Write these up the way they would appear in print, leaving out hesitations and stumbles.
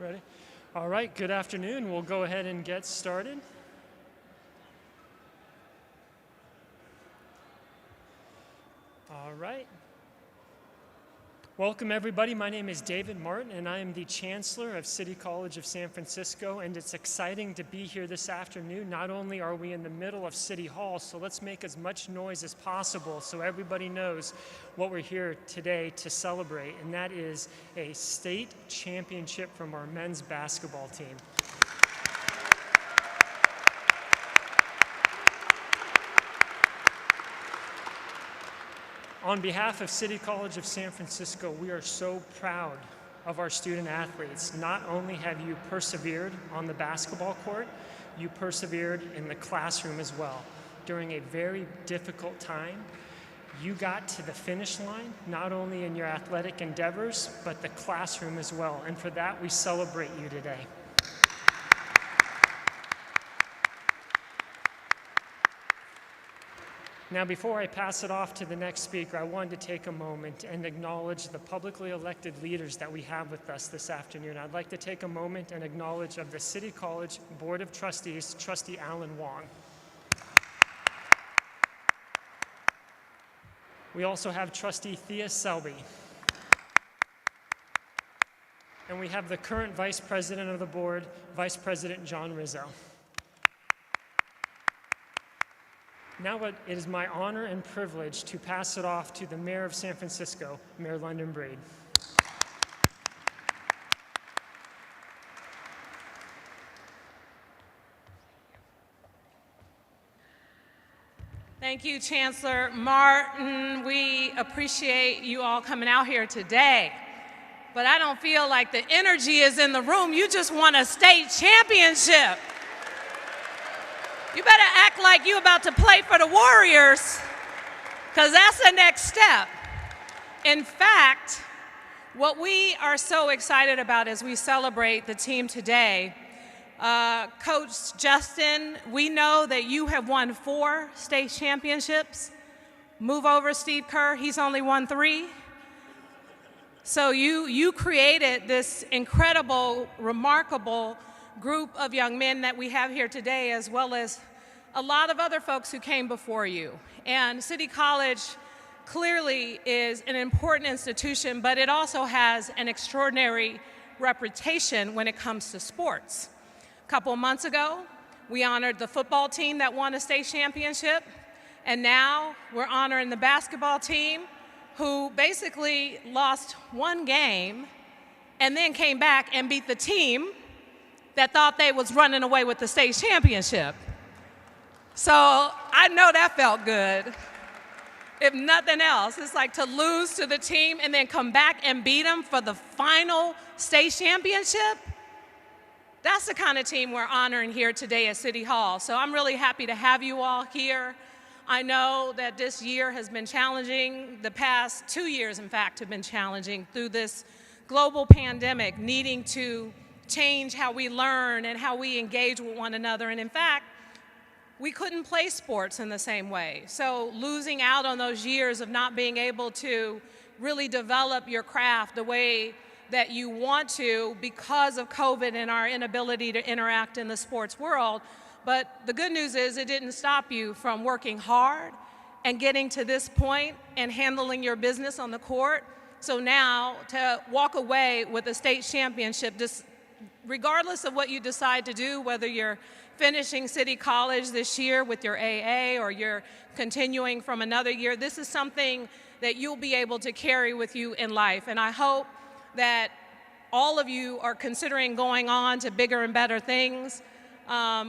Ready? All right, good afternoon. We'll go ahead and get started. All right. Welcome, everybody. My name is David Martin, and I am the Chancellor of City College of San Francisco, and it's exciting to be here this afternoon. Not only are we in the middle of City Hall, so let's make as much noise as possible so everybody knows what we're here today to celebrate, and that is a state championship from our men's basketball team. On behalf of City College of San Francisco, we are so proud of our student athletes. Not only have you persevered on the basketball court, you persevered in the classroom as well. During a very difficult time, you got to the finish line, not only in your athletic endeavors, but the classroom as well. And for that, we celebrate you today. Now, before I pass it off to the next speaker, I wanted to take a moment and acknowledge the publicly elected leaders that we have with us this afternoon. I'd like to take a moment and acknowledge of the City College Board of Trustees, Trustee Alan Wong. We also have Trustee Thea Selby. And we have the current Vice President of the Board, Vice President John Rizzo. Now it is my honor and privilege to pass it off to the Mayor of San Francisco, Mayor London Breed. Thank you, Chancellor Martin. We appreciate you all coming out here today. But I don't feel like the energy is in the room. You just won a state championship. You better act like you're about to play for the Warriors, because that's the next step. In fact, what we are so excited about as we celebrate the team today, Coach Justin, we know that you have won 4 state championships. Move over, Steve Kerr, he's only won 3. So you created this incredible, remarkable group of young men that we have here today, as well as a lot of other folks who came before you. And City College clearly is an important institution, but it also has an extraordinary reputation when it comes to sports. A couple of months ago, we honored the football team that won a state championship, and now we're honoring the basketball team who basically lost 1 game and then came back and beat the team that thought they was running away with the state championship. So I know that felt good. If nothing else, it's like to lose to the team and then come back and beat them for the final state championship. That's the kind of team we're honoring here today at City Hall. So I'm really happy to have you all here. I know that this year has been challenging. The past 2 years, in fact, have been challenging through this global pandemic, needing to change how we learn and how we engage with one another. And in fact, we couldn't play sports in the same way. So losing out on those years of not being able to really develop your craft the way that you want to because of COVID and our inability to interact in the sports world. But the good news is it didn't stop you from working hard and getting to this point and handling your business on the court. So now to walk away with a state championship, just regardless of what you decide to do, whether you're finishing City College this year with your AA or you're continuing from another year, this is something that you'll be able to carry with you in life. And I hope that all of you are considering going on to bigger and better things,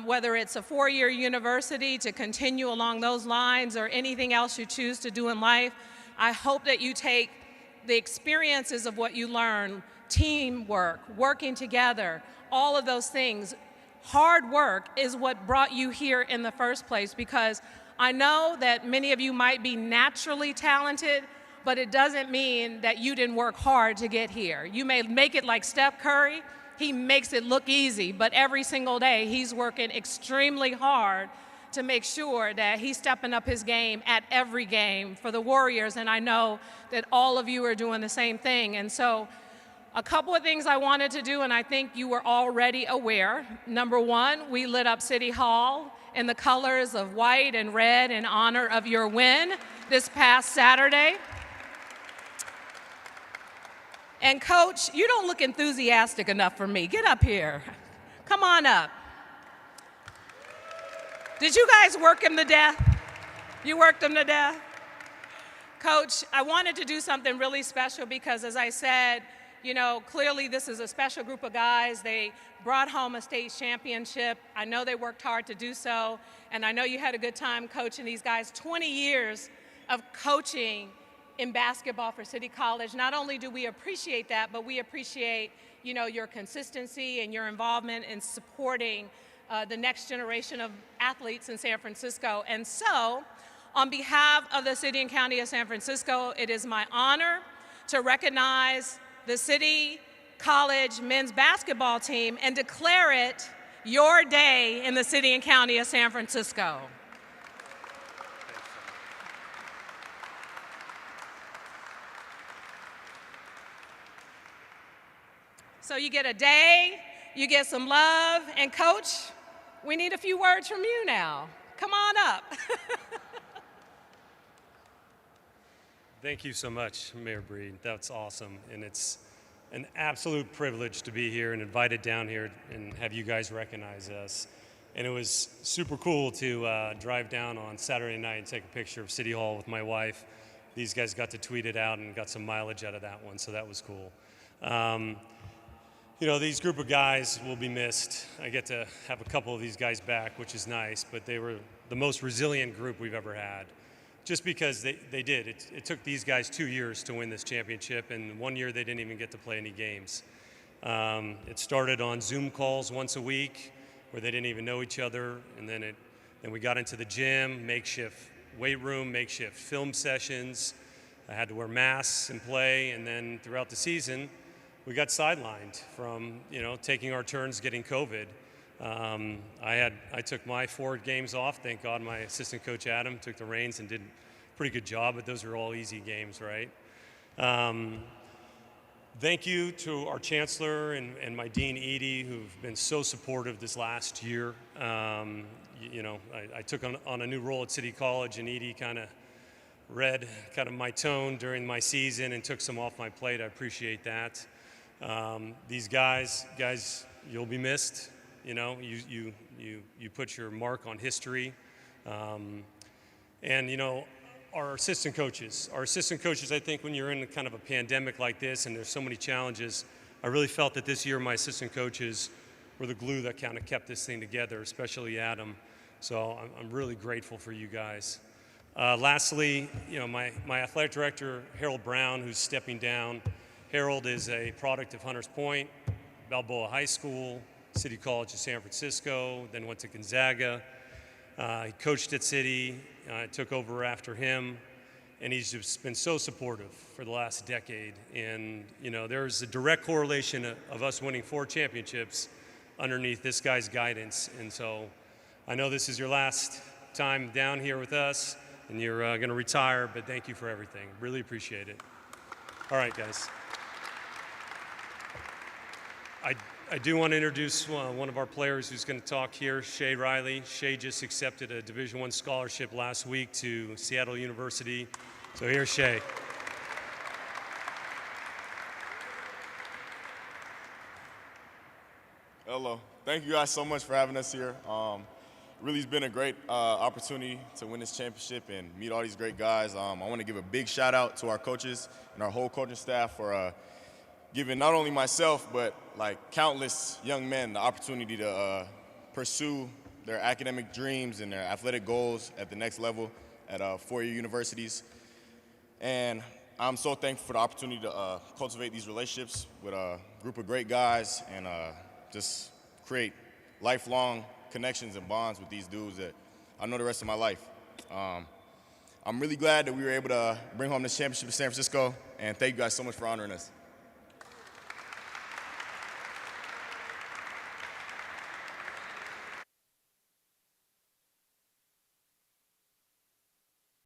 whether it's a 4-year university to continue along those lines or anything else you choose to do in life. I hope that you take the experiences of what you learn, teamwork, working together, all of those things. Hard work is what brought you here in the first place, because I know that many of you might be naturally talented, but it doesn't mean that you didn't work hard to get here. You may make it like Steph Curry. He makes it look easy, but every single day he's working extremely hard to make sure that he's stepping up his game at every game for the Warriors, and I know that all of you are doing the same thing. And so A couple of things I wanted to do, and I think you were already aware. Number one, we lit up City Hall in the colors of white and red in honor of your win this past Saturday. And Coach, you don't look enthusiastic enough for me. Get up here. Come on up. Did you guys work him to death? You worked him to death? Coach, I wanted to do something really special because, as I said, you know, clearly this is a special group of guys. They brought home a state championship. I know they worked hard to do so, and I know you had a good time coaching these guys. 20 years of coaching in basketball for City College. Not only do we appreciate that, but we appreciate, you know, your consistency and your involvement in supporting the next generation of athletes in San Francisco. And so, on behalf of the City and County of San Francisco, it is my honor to recognize the City College men's basketball team and declare it your day in the City and County of San Francisco. So you get a day, you get some love, and Coach, we need a few words from you now. Come on up. Thank you so much, Mayor Breed. That's awesome, and it's an absolute privilege to be here and invited down here and have you guys recognize us. And it was super cool to drive down on Saturday night and take a picture of City Hall with my wife. These guys got to tweet it out and got some mileage out of that one, so that was cool. You know, these group of guys will be missed. I get to have a couple of these guys back, which is nice, but they were the most resilient group we've ever had. Just because they did. It took these guys 2 years to win this championship, and 1 year they didn't even get to play any games. It started on Zoom calls once a week where they didn't even know each other, and then we got into the gym, makeshift weight room, makeshift film sessions. I had to wear masks and play, and then throughout the season, we got sidelined from, you know, taking our turns getting COVID. I took my 4 games off. Thank God my assistant coach Adam took the reins and did a pretty good job, but those were all easy games, right? Thank you to our chancellor and my dean Edie, who've been so supportive this last year. You know, I took on a new role at City College, and Edie kind of read kind of my tone during my season and took some off my plate. I appreciate that. These guys, you'll be missed. You know, you put your mark on history. And, you know, our assistant coaches, I think when you're in kind of a pandemic like this and there's so many challenges, I really felt that this year my assistant coaches were the glue that kind of kept this thing together, especially Adam. So I'm really grateful for you guys. Lastly, you know, my athletic director, Harold Brown, who's stepping down. Harold is a product of Hunters Point, Balboa High School, City College of San Francisco, then went to Gonzaga. He coached at City, took over after him, and he's just been so supportive for the last decade. And, you know, there's a direct correlation of us winning 4 championships underneath this guy's guidance. And so I know this is your last time down here with us, and you're going to retire, but thank you for everything. Really appreciate it. All right, guys. I do want to introduce one of our players who's going to talk here, Shay Riley. Shay just accepted a Division I scholarship last week to Seattle University. So here's Shay. Hello. Thank you guys so much for having us here. Really has been a great opportunity to win this championship and meet all these great guys. I want to give a big shout out to our coaches and our whole coaching staff for giving not only myself but like countless young men the opportunity to pursue their academic dreams and their athletic goals at the next level at four-year universities. And I'm so thankful for the opportunity to cultivate these relationships with a group of great guys and just create lifelong connections and bonds with these dudes that I know the rest of my life. I'm really glad that we were able to bring home this championship to San Francisco, and thank you guys so much for honoring us.